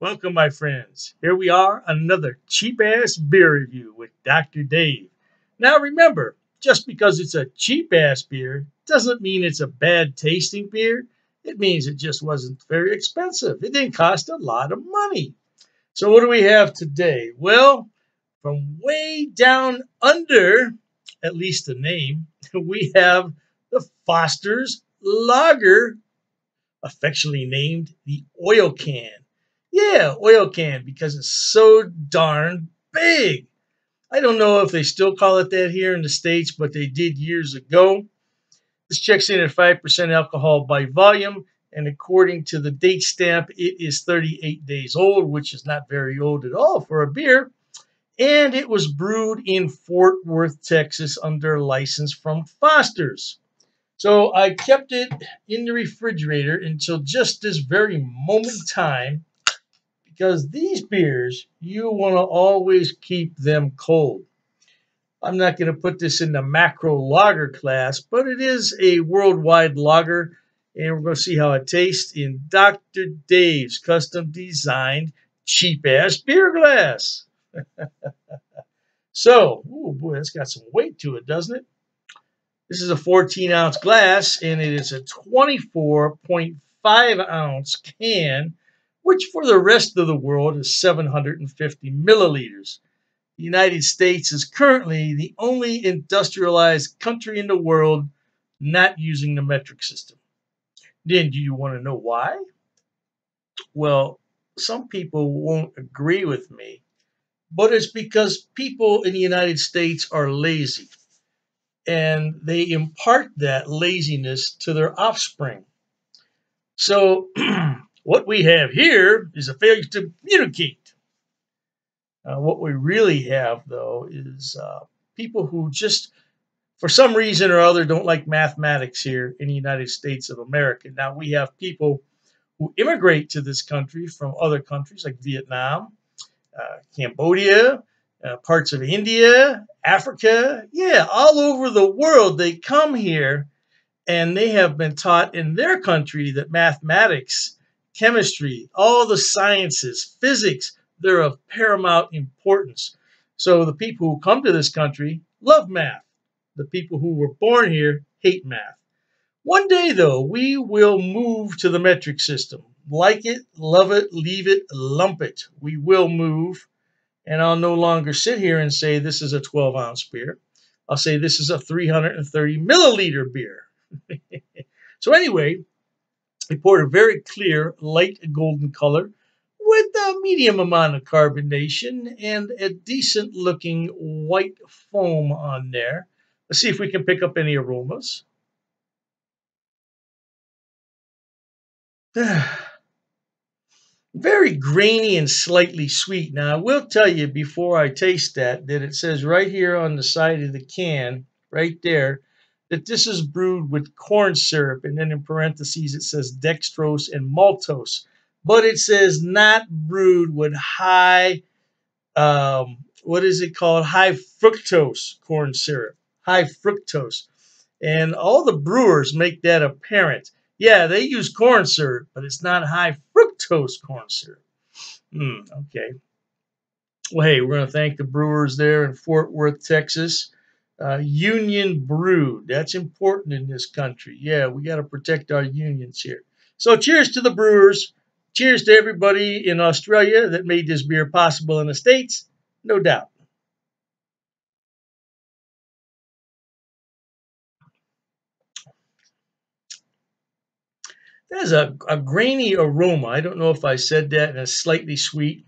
Welcome, my friends. Here we are, another cheap-ass beer review with Dr. Dave. Now remember, just because it's a cheap-ass beer doesn't mean it's a bad-tasting beer. It means it just wasn't very expensive. It didn't cost a lot of money. So what do we have today? Well, from way down under, at least the name, we have the Foster's Lager, affectionately named the Oil Can. Yeah, oil can, because it's so darn big. I don't know if they still call it that here in the States, but they did years ago. This checks in at 5% alcohol by volume, and according to the date stamp, it is 38 days old, which is not very old at all for a beer. And it was brewed in Fort Worth, Texas, under a license from Foster's. So I kept it in the refrigerator until just this very moment in time, because these beers, you want to always keep them cold. I'm not going to put this in the macro lager class, but it is a worldwide lager, and we're going to see how it tastes in Dr. Dave's custom designed cheap-ass beer glass. So, oh boy, that's got some weight to it, doesn't it? This is a 14-ounce glass, and it is a 24.5-ounce can, which for the rest of the world is 750 milliliters. The United States is currently the only industrialized country in the world not using the metric system. Then, do you want to know why? Well, some people won't agree with me, but it's because people in the United States are lazy, and they impart that laziness to their offspring. So, what we have here is a failure to communicate. What we really have, though, is people who just, for some reason or other, don't like mathematics here in the United States of America. Now, we have people who immigrate to this country from other countries like Vietnam, Cambodia, parts of India, Africa. Yeah, all over the world, they come here, and they have been taught in their country that mathematics, chemistry, all the sciences, physics, they're of paramount importance. So the people who come to this country love math. The people who were born here hate math. One day, though, we will move to the metric system. Like it, love it, leave it, lump it. We will move, and I'll no longer sit here and say this is a 12-ounce beer. I'll say this is a 330 milliliter beer. So anyway, we poured a very clear, light golden color with a medium amount of carbonation and a decent-looking white foam on there. Let's see if we can pick up any aromas. Very grainy and slightly sweet. Now, I will tell you before I taste that it says right here on the side of the can, right there, that this is brewed with corn syrup, and then in parentheses it says dextrose and maltose. But it says not brewed with high, what is it called? High fructose corn syrup. High fructose. And all the brewers make that apparent. Yeah, they use corn syrup, but it's not high fructose corn syrup. Okay. Well, hey, we're going to thank the brewers there in Fort Worth, Texas. Union Brewed. That's important in this country. Yeah, we got to protect our unions here. So cheers to the brewers. Cheers to everybody in Australia that made this beer possible in the States. No doubt. There's a grainy aroma. I don't know if I said that, and it's slightly sweet.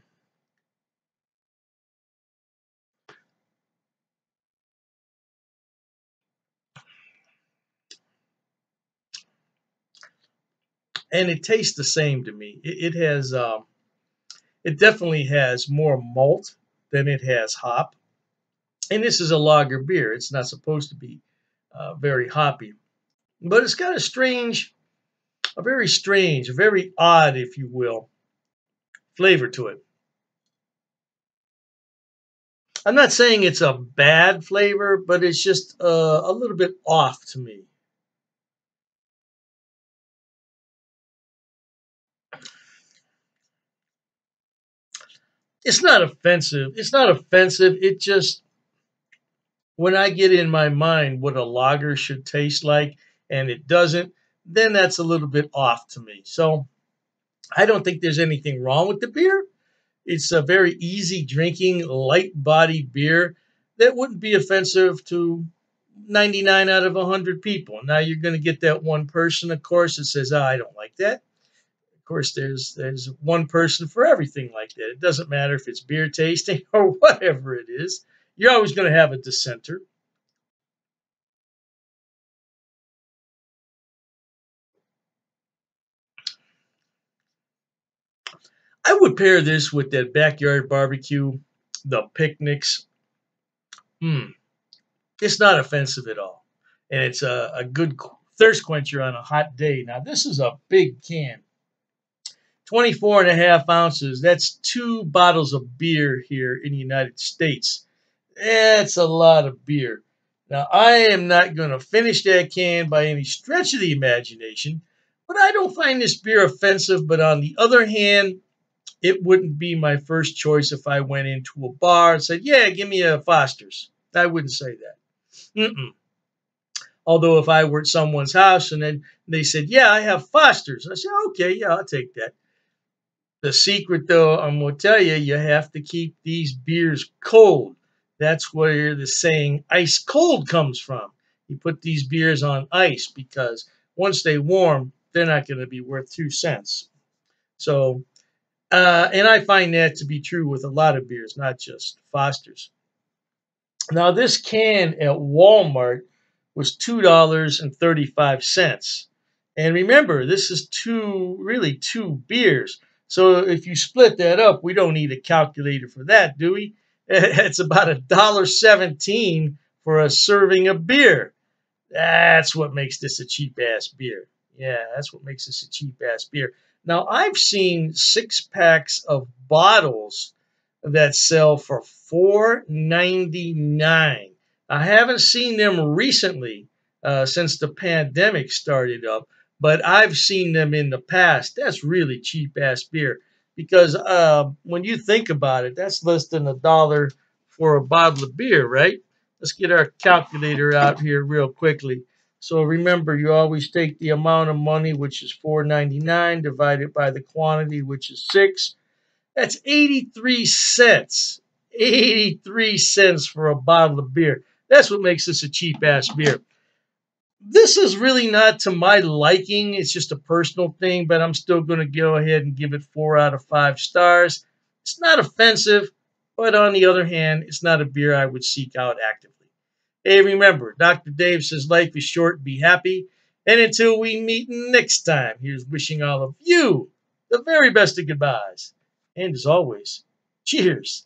And it tastes the same to me. It definitely has more malt than it has hop. And this is a lager beer. It's not supposed to be very hoppy. But it's got a very strange, a very odd, if you will, flavor to it. I'm not saying it's a bad flavor, but it's just a little bit off to me. It's not offensive. It's not offensive. It just, when I get in my mind what a lager should taste like and it doesn't, then that's a little bit off to me. So I don't think there's anything wrong with the beer. It's a very easy drinking, light bodied beer that wouldn't be offensive to 99 out of 100 people. Now you're going to get that one person, of course, that says, oh, I don't like that. Of course, there's one person for everything like that. It doesn't matter if it's beer tasting or whatever it is. You're always going to have a dissenter. I would pair this with that backyard barbecue, the picnics. Hmm, it's not offensive at all. And it's a good thirst quencher on a hot day. Now, this is a big can, 24 and a half ounces. That's 2 bottles of beer here in the United States. That's a lot of beer. Now, I am not going to finish that can by any stretch of the imagination, but I don't find this beer offensive. But on the other hand, it wouldn't be my first choice if I went into a bar and said, yeah, give me a Foster's. I wouldn't say that. Mm-mm. Although if I were at someone's house and then they said, yeah, I have Foster's, I said, okay, yeah, I'll take that. The secret, though, I'm going to tell you, you have to keep these beers cold. That's where the saying ice cold comes from. You put these beers on ice because once they warm, they're not going to be worth 2 cents. So, and I find that to be true with a lot of beers, not just Foster's. Now, this can at Walmart was $2.35. And remember, this is two beers. So if you split that up, we don't need a calculator for that, do we? It's about $1.17 for a serving of beer. That's what makes this a cheap ass beer. Yeah, that's what makes this a cheap ass beer. Now, I've seen 6 packs of bottles that sell for $4.99. I haven't seen them recently since the pandemic started up, but I've seen them in the past. That's really cheap ass beer because when you think about it, that's less than $1 for a bottle of beer, right? Let's get our calculator out here real quickly. So remember, you always take the amount of money, which is $4.99, divided by the quantity, which is 6. That's 83 cents. 83 cents for a bottle of beer. That's what makes this a cheap ass beer. This is really not to my liking. It's just a personal thing, but I'm still going to go ahead and give it 4 out of 5 stars. It's not offensive, but on the other hand, it's not a beer I would seek out actively. Hey, remember, Dr. Dave says life is short, be happy. And until we meet next time, here's wishing all of you the very best of goodbyes. And as always, cheers.